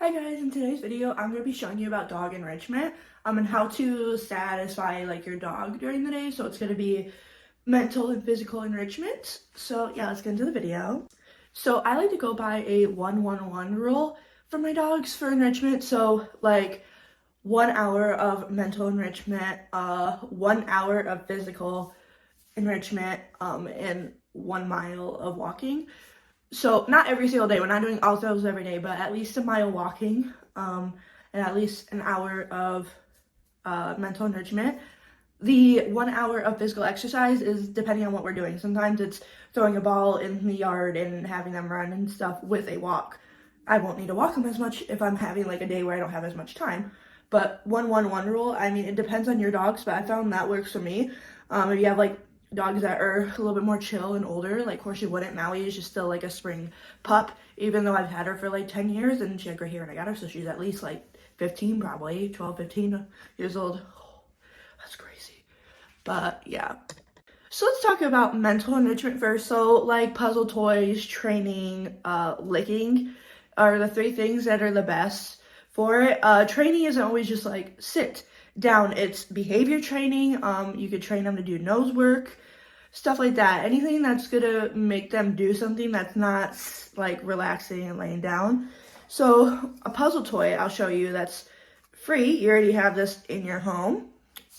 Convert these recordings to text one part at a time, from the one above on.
Hi guys, in today's video I'm going to be showing you about dog enrichment and how to satisfy like your dog during the day. So it's going to be mental and physical enrichment. So yeah, let's get into the video. So I like to go by a 1-1-1 rule for my dogs for enrichment. So like 1 hour of mental enrichment, 1 hour of physical enrichment, and 1 mile of walking. So not every single day, we're not doing all those every day, but at least a mile walking, and at least an hour of mental enrichment. The 1 hour of physical exercise is depending on what we're doing. Sometimes it's throwing a ball in the yard and having them run and stuff with a walk. I won't need to walk them as much if I'm having like a day where I don't have as much time. But 1-1-1 rule, I mean, it depends on your dogs, but I found that works for me. If you have like dogs that are a little bit more chill and older, like Horsey wouldn't. Maui is just still like a spring pup, even though I've had her for like 10 years and she had gray hair when I got her, so she's at least like 15, probably 12, 15 years old. Oh, that's crazy. But yeah. So let's talk about mental enrichment first. So like puzzle toys, training, licking are the 3 things that are the best for it. Training isn't always just like sit down. It's behavior training. You could train them to do nose work, stuff like that. Anything that's gonna make them do something that's not like relaxing and laying down. So a puzzle toy I'll show you that's free, you already have this in your home,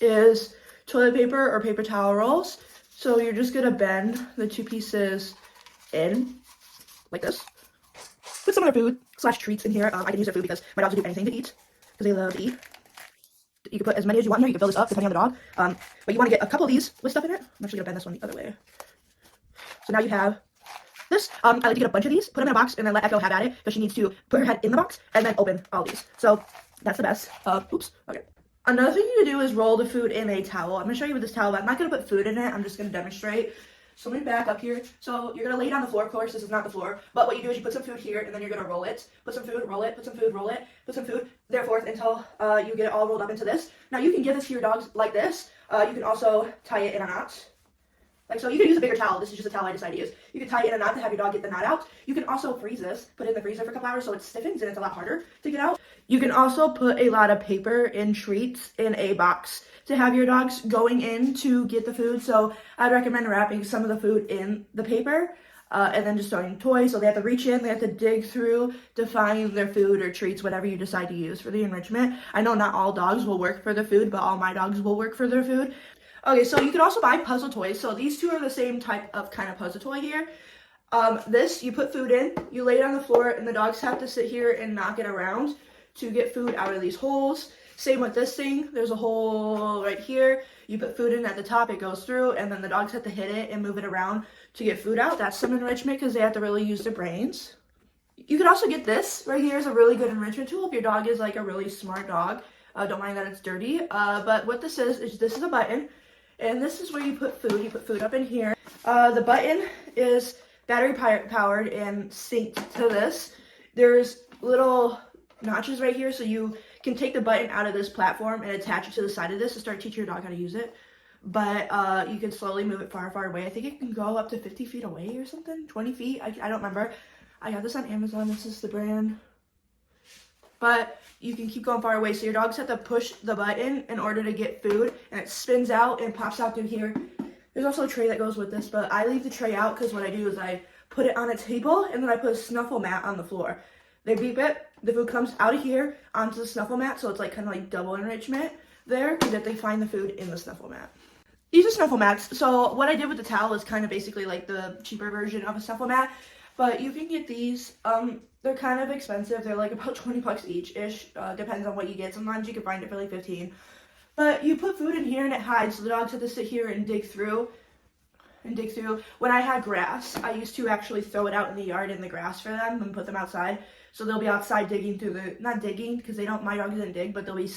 is toilet paper or paper towel rolls. So you're just gonna bend the 2 pieces in like this. Put some of their food / treats in here. I can use their food because my dogs will do anything to eat because they love to eat. You can put as many as you want in here. You can fill this up depending on the dog. But you want to get a couple of these with stuff in it. I'm actually going to bend this one the other way. So now you have this. I like to get a bunch of these, put them in a box, and then let Echo have at it because she needs to put her head in the box and then open all these. So that's the best. Oops. Okay. Another thing you can do is roll the food in a towel. I'm going to show you with this towel, but I'm not going to put food in it. I'm just going to demonstrate. So let me back up here. So you're going to lay it on the floor. Of course, this is not the floor. But what you do is you put some food here, and then you're going to roll it. Put some food, roll it, put some food, roll it, put some food, therefore, until you get it all rolled up into this. Now, you can give this to your dogs like this. You can also tie it in a knot. Like so, you can use a bigger towel. This is just a towel I decided to use. You can tie it in a knot to have your dog get the knot out. You can also freeze this, put it in the freezer for a couple hours so it stiffens and it's a lot harder to get out. You can also put a lot of paper and treats in a box to have your dogs going in to get the food. So I'd recommend wrapping some of the food in the paper and then just throwing toys. So they have to reach in, they have to dig through to find their food or treats, whatever you decide to use for the enrichment. I know not all dogs will work for the food, but all my dogs will work for their food. Okay, so you can also buy puzzle toys. So these 2 are the same type of kind of puzzle toy here. This, you put food in, you lay it on the floor, and the dogs have to sit here and knock it around to get food out of these holes. Same with this thing. There's a hole right here. You put food in at the top, it goes through, and then the dogs have to hit it and move it around to get food out. That's some enrichment because they have to really use their brains. You can also get this right here is a really good enrichment tool if your dog is like a really smart dog. Don't mind that it's dirty. But what this is this is a button. And this is where you put food. You put food up in here. The button is battery powered and synced to this. There's little notches right here, so you can take the button out of this platform and attach it to the side of this to start teaching your dog how to use it. But you can slowly move it far, far away. I think it can go up to 50 feet away or something, 20 feet. I don't remember. I got this on Amazon. This is the brand. But you can keep going far away. So your dogs have to push the button in order to get food, and it spins out and pops out through here. There's also a tray that goes with this, but I leave the tray out because what I do is I put it on a table and then I put a snuffle mat on the floor. They beep it, the food comes out of here onto the snuffle mat, so it's like kind of like double enrichment there because if they find the food in the snuffle mat. These are snuffle mats. So what I did with the towel is kind of basically like the cheaper version of a snuffle mat, but you can get these. They're kind of expensive. They're like about 20 bucks each-ish. Depends on what you get. Sometimes you can find it for like 15. But you put food in here and it hides, so the dogs have to sit here and dig through. When I had grass, I used to actually throw it out in the yard in the grass for them and put them outside. So they'll be outside digging through not digging, because my dog doesn't dig, but they'll be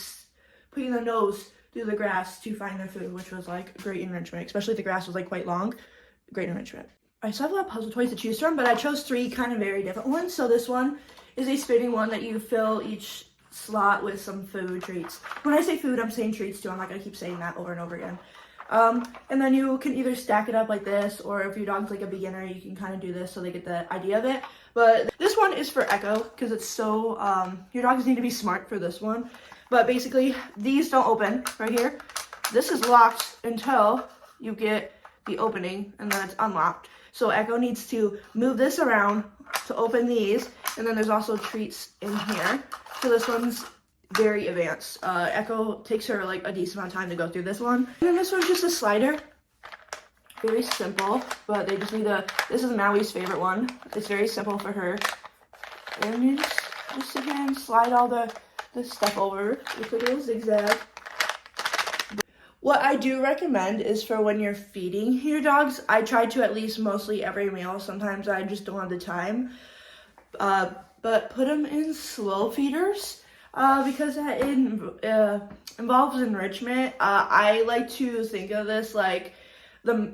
putting their nose through the grass to find their food, which was like great enrichment, especially if the grass was like quite long. Great enrichment. I still have a lot of puzzle toys to choose from, but I chose 3 kind of very different ones. So this one is a spinning one that you fill each slot with some food treats. When I say food, I'm saying treats too. I'm not going to keep saying that over and over again. And then you can either stack it up like this, or if your dog's like a beginner, you can kind of do this so they get the idea of it. But this one is for Echo because it's so, your dogs need to be smart for this one. But basically, these don't open right here. This is locked until you get the opening, and then it's unlocked. So Echo needs to move this around to open these, and then there's also treats in here. So this one's very advanced. Echo takes her like a decent amount of time to go through this one. And then this one's just a slider. Very simple, but they just need to, this is Maui's favorite one. It's very simple for her. And you just sit here and slide all the stuff over with a little zigzag. What I do recommend is for when you're feeding your dogs, I try to at least mostly every meal. Sometimes I just don't have the time. But put them in slow feeders because that involves enrichment. I like to think of this like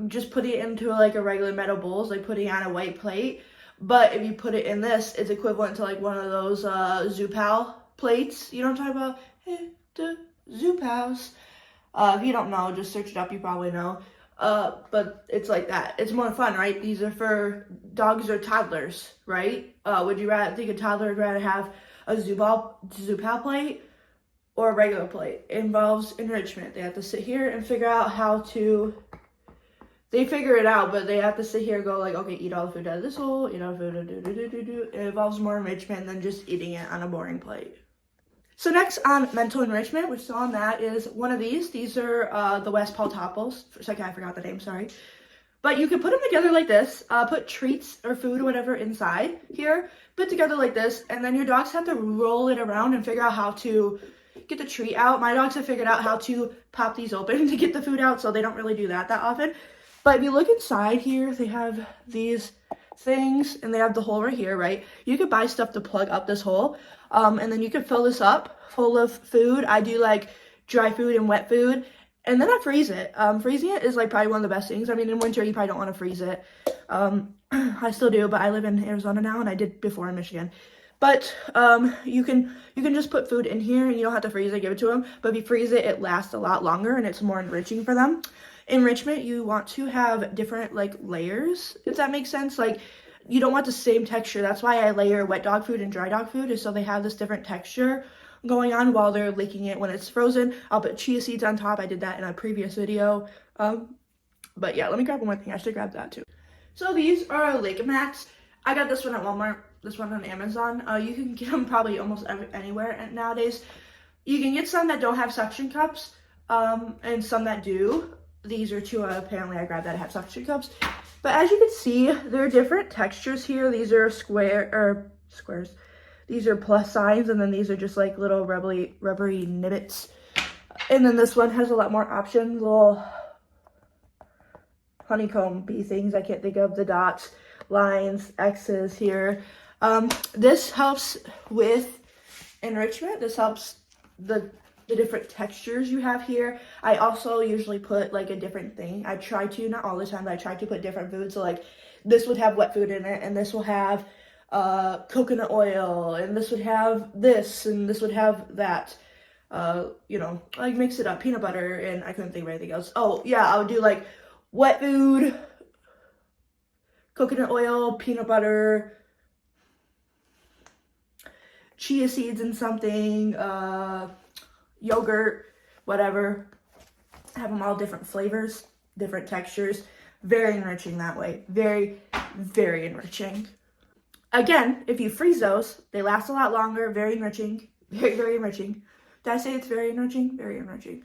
just putting it into like a regular metal bowl, like putting it on a white plate. But if you put it in this, it's equivalent to like one of those Zoopal plates. You know what I'm talking about? Hey, the Zoopals. If you don't know, just search it up, you probably know. But it's like that. It's more fun, right? These are for dogs or toddlers, right? Would you rather think a toddler would rather have a Zoopal plate or a regular plate? It involves enrichment. They have to sit here and figure out how to, they figure it out, but they have to sit here and go like, okay, eat all the food out of this hole, eat all the food, It involves more enrichment than just eating it on a boring plate. So next on mental enrichment, we're still on that, is one of these. These are the West Paul Topples. For a second, I forgot the name, sorry. But you can put them together like this, put treats or food or whatever inside here, put together like this, and then your dogs have to roll it around and figure out how to get the treat out. My dogs have figured out how to pop these open to get the food out, so they don't really do that often. But if you look inside here, they have these things, and they have the hole right here, right? You could buy stuff to plug up this hole, and then you can fill this up full of food. I do like dry food and wet food, and then I freeze it. Freezing it is like probably one of the best things. I mean, in winter, you probably don't want to freeze it. I still do, but I live in Arizona now, and I did before in Michigan. But you can just put food in here, and you don't have to freeze it, give it to them. But if you freeze it, it lasts a lot longer, and it's more enriching for them. Enrichment, you want to have different like layers, if that makes sense. Like, you don't want the same texture. That's why I layer wet dog food and dry dog food, is so they have this different texture going on while they're licking it when it's frozen. I'll put chia seeds on top. I did that in a previous video. But yeah, let me grab one more thing. I should grab that too. So these are lick mats. I got this one at Walmart, this one on Amazon. You can get them probably almost anywhere nowadays. You can get some that don't have suction cups, and some that do. These are two, apparently I grabbed that have suction cups. But as you can see, there are different textures here. These are squares. These are plus signs, and then these are just like little rubbery nibbits. And then this one has a lot more options, little honeycomb-y things. I can't think of the dots, lines, X's here. This helps with enrichment. This helps the different textures you have here. I also usually put like a different thing. I try to, not all the time, but I try to put different foods. So like this would have wet food in it, and this will have coconut oil, and this would have this, and this would have that. You know, like mix it up, peanut butter, and I couldn't think of anything else. Oh yeah, I would do like wet food, coconut oil, peanut butter, chia seeds and something, yogurt, whatever. Have them all different flavors, different textures. Very enriching that way. Very, very enriching. Again, if you freeze those, they last a lot longer. Very enriching. Very, very enriching. Did I say it's very enriching? Very enriching.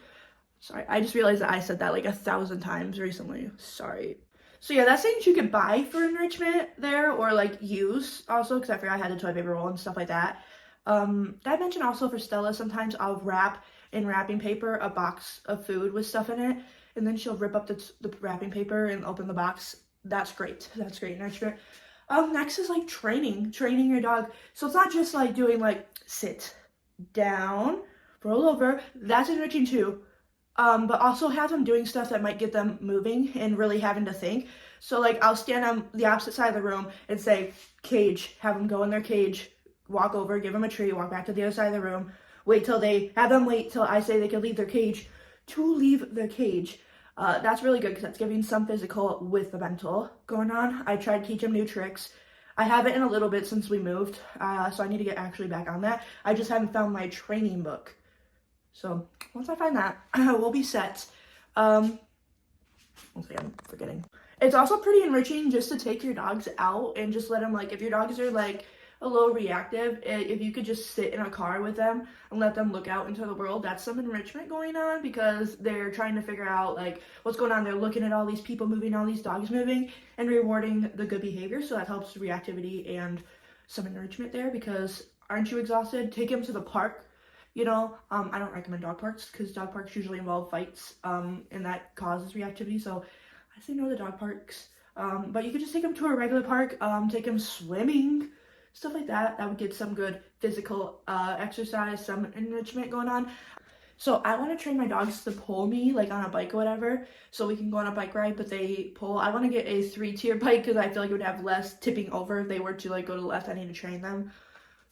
Sorry, I just realized that I said that like 1,000 times recently. Sorry. So yeah, that's things you could buy for enrichment there, or like use also, because I forgot I had the toilet paper roll and stuff like that. Did I mention also for Stella, sometimes I'll wrap in wrapping paper a box of food with stuff in it, and then she'll rip up the wrapping paper and open the box. That's great. That's great enrichment. Next is like training your dog. So it's not just like doing like sit down, roll over. That's enriching too. But also have them doing stuff that might get them moving and really having to think. So like I'll stand on the opposite side of the room and say cage, have them go in their cage, walk over, give them a treat, walk back to the other side of the room, have them wait till I say they can leave their cage to leave their cage. That's really good because that's giving some physical with the mental going on. I tried to teach him new tricks. I haven't in a little bit since we moved, so I need to get actually back on that. I just haven't found my training book. So once I find that, we'll be set. One thing I'm forgetting. It's also pretty enriching just to take your dogs out and just let them, like, if your dogs are like a little reactive, if you could just sit in a car with them and let them look out into the world, that's some enrichment going on because they're trying to figure out like what's going on. They're looking at all these people moving, all these dogs moving, and rewarding the good behavior. So that helps reactivity and some enrichment there, because aren't you exhausted? Take them to the park. You know, I don't recommend dog parks because dog parks usually involve fights, and that causes reactivity. So I say no to dog parks. But you could just take them to a regular park, take them swimming, stuff like that. That would get some good physical exercise, some enrichment going on. So I want to train my dogs to pull me, like on a bike or whatever, so we can go on a bike ride, but they pull. I want to get a 3-tier bike because I feel like it would have less tipping over if they were to like go to the left. I need to train them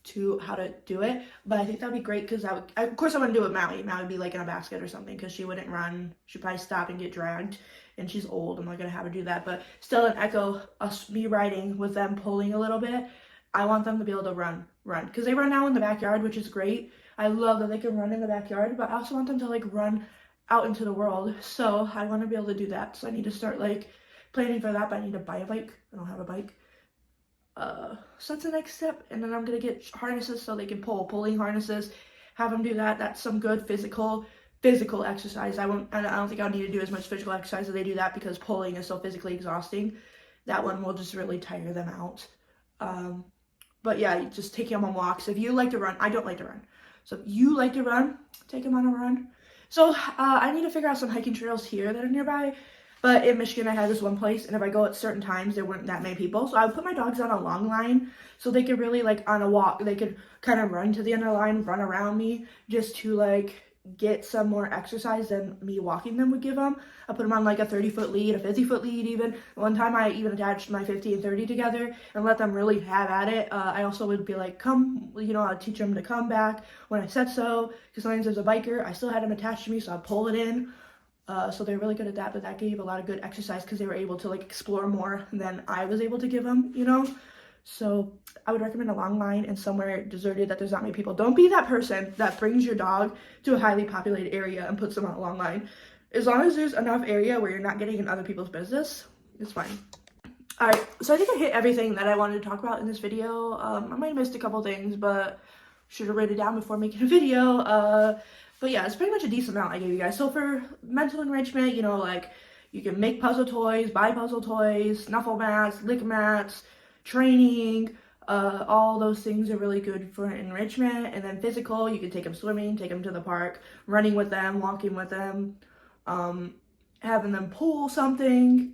to how to do it, but I think that'd be great because of course I want to do it with Maui. Maui would be like in a basket or something because she wouldn't run. She'd probably stop and get dragged, and she's old. I'm not gonna have her do that, but still an echo us me riding with them pulling a little bit. I want them to be able to run because they run now in the backyard, which is great. I love that they can run in the backyard, but I also want them to like run out into the world. So I want to be able to do that. So I need to start like planning for that, but I need to buy a bike. I don't have a bike. So that's the next step, and then I'm gonna get harnesses so they can pulling harnesses, have them do that. That's some good physical exercise. I don't think I'll need to do as much physical exercise as they do that because pulling is so physically exhausting. That one will just really tire them out. But yeah, you just take them on walks. If you like to run, I don't like to run, so if you like to run, take them on a run. So I need to figure out some hiking trails here that are nearby. But in Michigan, I had this one place, and if I go at certain times, there weren't that many people. So I would put my dogs on a long line so they could really, like, on a walk, they could kind of run to the end of the line, run around me, just to, like, get some more exercise than me walking them would give them. I put them on, like, a 30-foot lead, a 50-foot lead even. One time I even attached my 50 and 30 together and let them really have at it. I also would be like, come, you know, I'd teach them to come back when I said so. Because sometimes there's a biker, I still had them attached to me, so I'd pull it in. So they're really good at that, but that gave a lot of good exercise because they were able to like explore more than I was able to give them, you know? So I would recommend a long line and somewhere deserted that there's not many people. Don't be that person that brings your dog to a highly populated area and puts them on a long line. As long as there's enough area where you're not getting in other people's business, it's fine. All right, so I think I hit everything that I wanted to talk about in this video. I might have missed a couple things, but should have written it down before making a video. But yeah, it's pretty much a decent amount I gave you guys. So for mental enrichment, you know, like you can make puzzle toys, buy puzzle toys, snuffle mats, lick mats, training, all those things are really good for enrichment. And then physical, you can take them swimming, take them to the park, running with them, walking with them, having them pull something,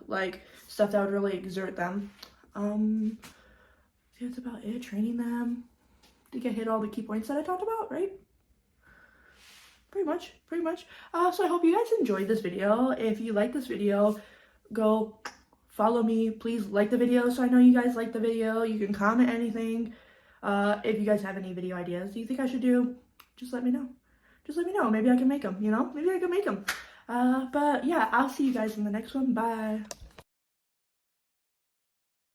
like stuff that would really exert them. That's about it. Training them. I think I hit all the key points that I talked about, right? Pretty much. So I hope you guys enjoyed this video. If you like this video, go follow me. Please like the video so I know you guys like the video. You can comment anything. If you guys have any video ideas you think I should do, just let me know. Maybe I can make them, you know? Maybe I can make them. But yeah, I'll see you guys in the next one. Bye.